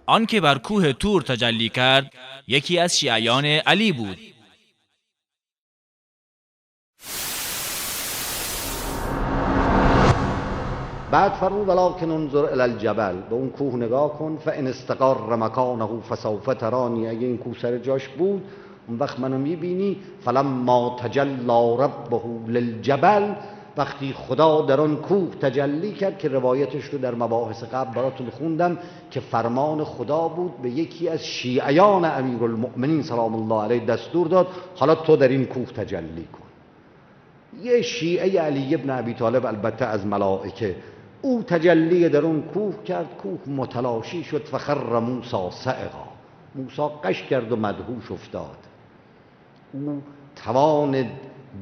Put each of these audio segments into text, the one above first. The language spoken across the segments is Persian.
آن که بر کوه طور تجلی کرد یکی از شیعیان علی بود. بعد فرمود ولکن انظر الی الجبل، به اون کوه نگاه کن، فان استقر مکانه فسوف ترانی، اگه این کوه سر جاش بود اون وقت منو میبینی. فلما تجلی ربه للجبل، وقتی خدا در آن کوه تجلی کرد که روایتش رو در مباحث قبل براتون خوندم که فرمان خدا بود، به یکی از شیعیان امیرالمؤمنین سلام الله علیه دستور داد حالا تو در این کوه تجلی کن. یه شیعه علی ابن ابی طالب، البته از ملائکه، او تجلی در اون کوه کرد، کوه متلاشی شد. فخر موسی صعقا، موسی قش کرد و مدهوش افتاد. او توان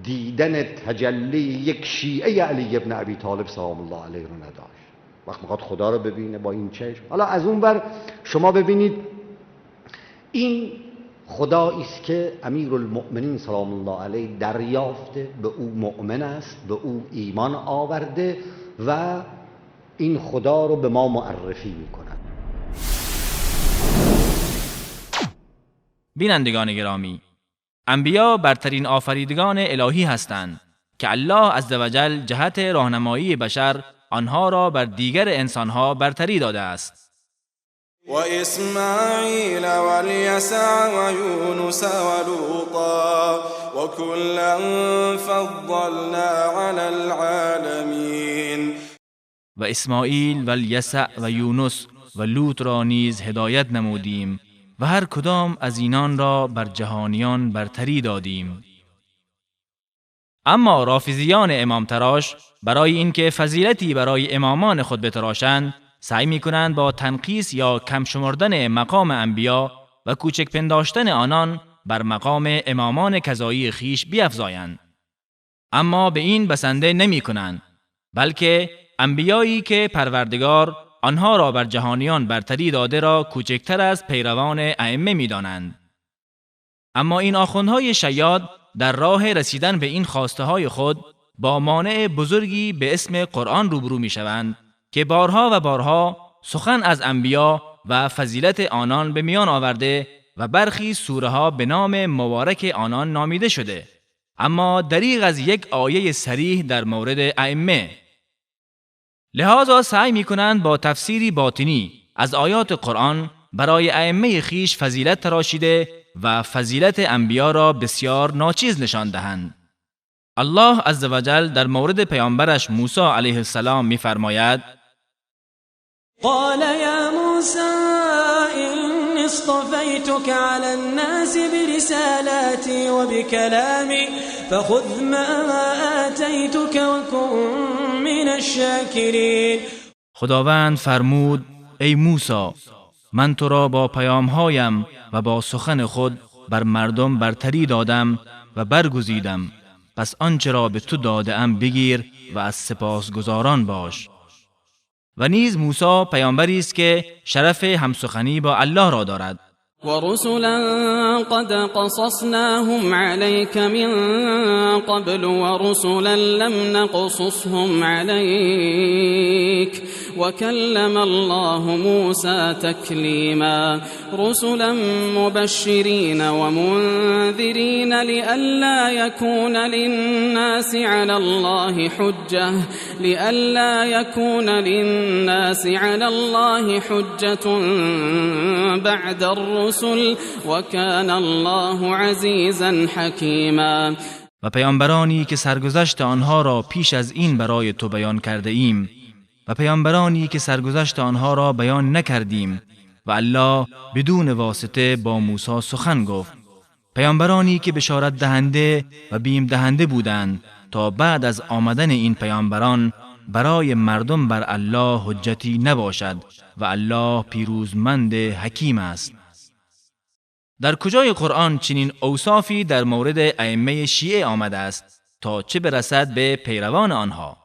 دیدن تجلی یک شیعه علی ابن ابی طالب سلام الله علیه رو نداشت. وقت میخواد خدا رو ببینه با این چشم. حالا از اون بر شما ببینید این خدایی است که امیرالمؤمنین سلام الله علیه دریافته، به او مؤمن است، به او ایمان آورده و این خدا رو به ما معرفی میکند. بینندگان گرامی، انبیا برترین آفریدگان الهی هستند که الله عزوجل جهت راهنمایی بشر آنها را بر دیگر انسانها برتری داده است. و اسماعیل و الیسع و یونس و لوطا و کلا فضلنا علی العالمین. و اسماعیل و الیسع و یونس و لوط را نیز هدایت نمودیم و هر کدام از اینان را بر جهانیان برتری دادیم. اما رافضیان امام تراش برای اینکه فضیلتی برای امامان خود بتراشند، سعی می‌کنند با تنقیص یا کم شمردن مقام انبیا و کوچک پنداشتن آنان بر مقام امامان کذایی خیش بیفزایند. اما به این بسنده نمی‌کنند، بلکه انبیایی که پروردگار آنها را بر جهانیان برتری داده را کوچکتر از پیروان ائمه می‌دانند. اما این آخوندهای شیاد در راه رسیدن به این خواسته های خود با مانع بزرگی به اسم قرآن روبرو می‌شوند که بارها و بارها سخن از انبیا و فضیلت آنان به میان آورده و برخی سوره ها به نام مبارک آنان نامیده شده، اما دریغ از یک آیه صریح در مورد ائمه. لذا سعی می‌کنند با تفسیری باطنی از آیات قرآن برای ائمه خیش فضیلت تراشیده و فضیلت انبیا را بسیار ناچیز نشان دهند. الله عزوجل در مورد پیامبرش موسی علیه السلام می‌فرماید: قال یا موسی إني اصطفيتك على الناس برسالاتي وبكلامي فخذ ما آتيتك وكن من الشاكرين. خداوند فرمود: ای موسی، من تو را با پیامهایم و با سخن خود بر مردم برتری دادم و برگزیدم، پس آنچه را به تو داده ام بگیر و از سپاسگزاران باش. و نیز موسی پیامبری است که شرف همسخنی با الله را دارد. ورسلا قد قصصناهم عليك من قبل ورسلا لم نقصصهم عليك وكلم الله موسى تكليما رسلا مبشرين ومنذرين لئلا يكون للناس على الله حجة بعد الرسل وكان الله عزيزا حكيما. و پیامبرانی که سرگذشت آنها را پیش از این برای تو بیان کرده ایم و پیامبرانی که سرگذشت آنها را بیان نکردیم و الله بدون واسطه با موسی سخن گفت. پیامبرانی که بشارت دهنده و بیم دهنده بودند تا بعد از آمدن این پیامبران برای مردم بر الله حجتی نباشد و الله پیروزمند حکیم است. در کجای قرآن چنین اوصافی در مورد ائمه شیعه آمده است تا چه برسد به پیروان آنها؟